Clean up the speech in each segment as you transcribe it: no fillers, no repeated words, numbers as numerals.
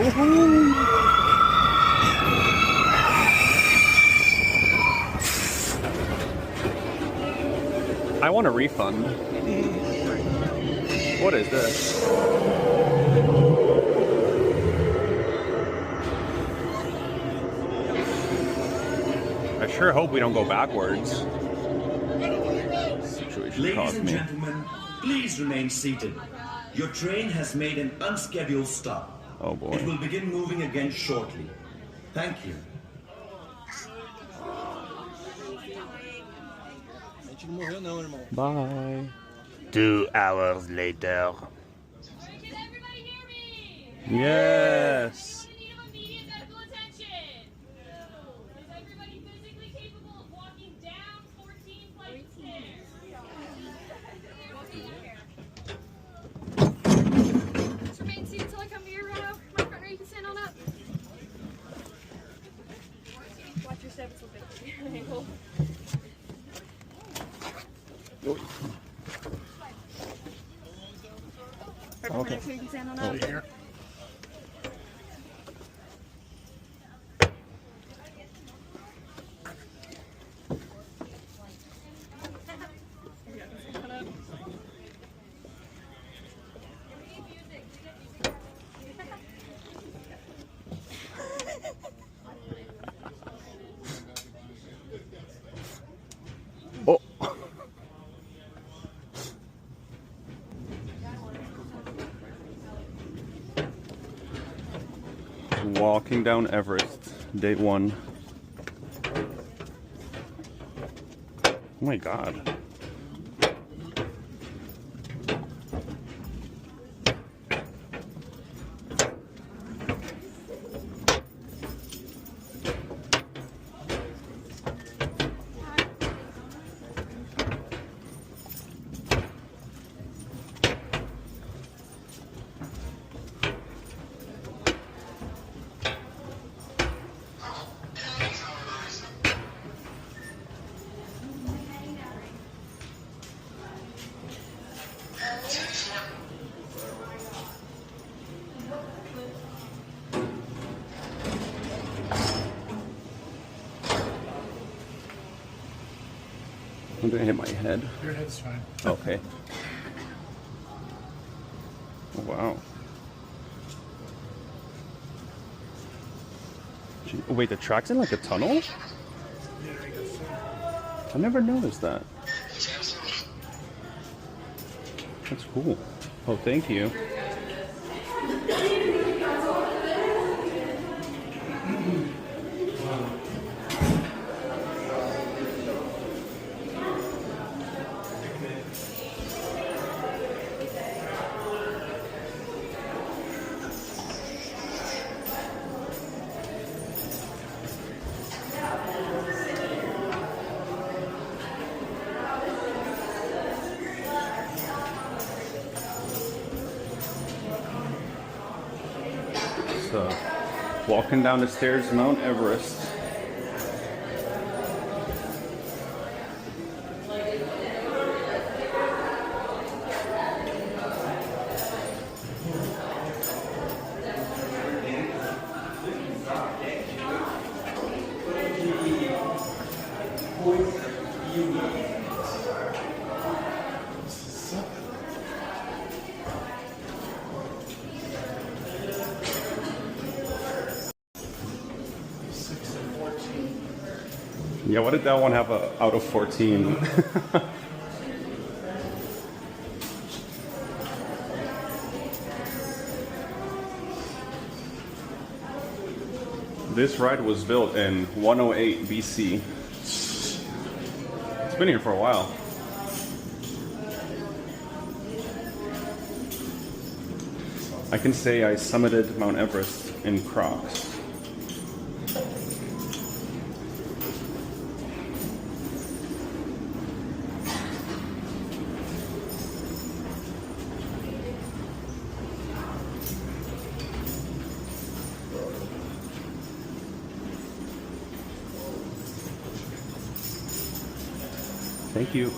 I want a refund. What is this? I sure hope we don't go backwards. Situation Ladies and gentlemen, please remain seated. Your train has made an unscheduled stop. Oh boy. It will begin moving again shortly. Thank you. Bye. 2 hours later. Can everybody hear me? Yes. In need of immediate medical attention. Is everybody physically capable of walking down 14 flights of stairs? Just remain seated until I come to your my front where you can stand on up. Watch your step, it's a bit ankle. Okay. Next where you can stand on up. Here. Oh. Walking down Everest, day 1. Oh my god. I'm gonna hit my head. Your head's fine. Okay. Oh, wow. Gee, oh, wait, the track's in like a tunnel? Yeah, I guess so. I never noticed that. That's cool. Oh, thank you. So, walking down the stairs to Mount Everest. Yeah, what did that one have out of 14? This ride was built in 108 BC. It's been here for a while. I can say I summited Mount Everest in Crocs. Thank you.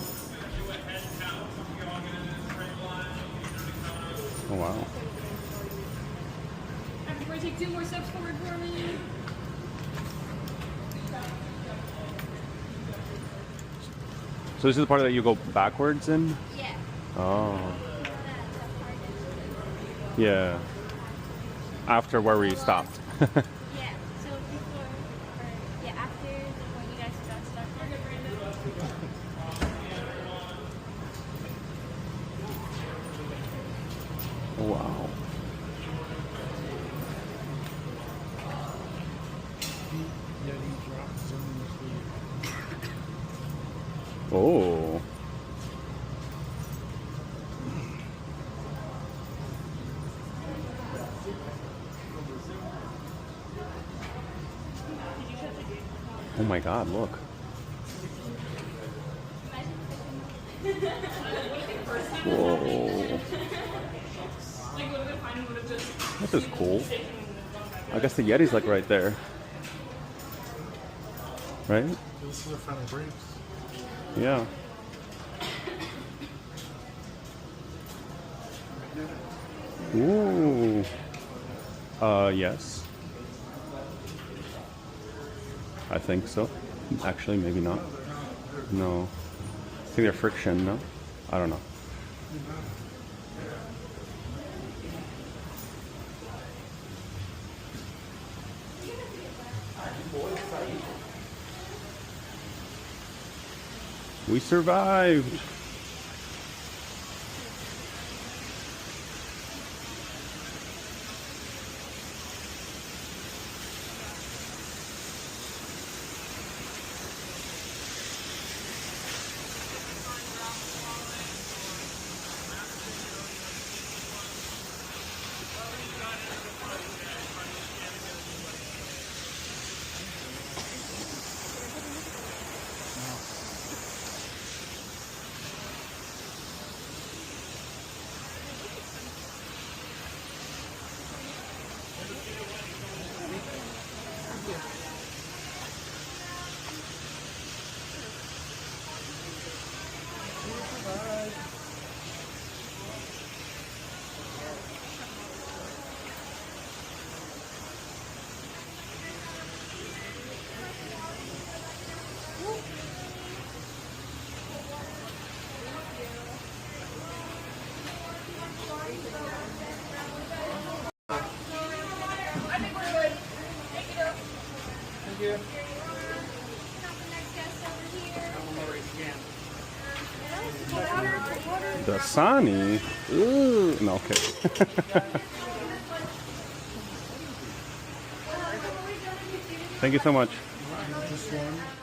Oh, wow. Or take 2 more steps forward for me. So this is the part that you go backwards in? Yeah. Oh. Yeah. After where we stopped. Yeah. So before, or yeah, after when you guys got stuck. Oh, wow. Yeti drop zone this week. Oh. Oh my god, look. Whoa. This is cool. I guess the Yeti's like right there. Right? This is our final brakes. Yeah. Ooh. Yes. I think so. Actually, maybe not. No. I think they're friction, no? I don't know. We survived! Dasani? Ooh. No, okay. Thank you so much. Just one.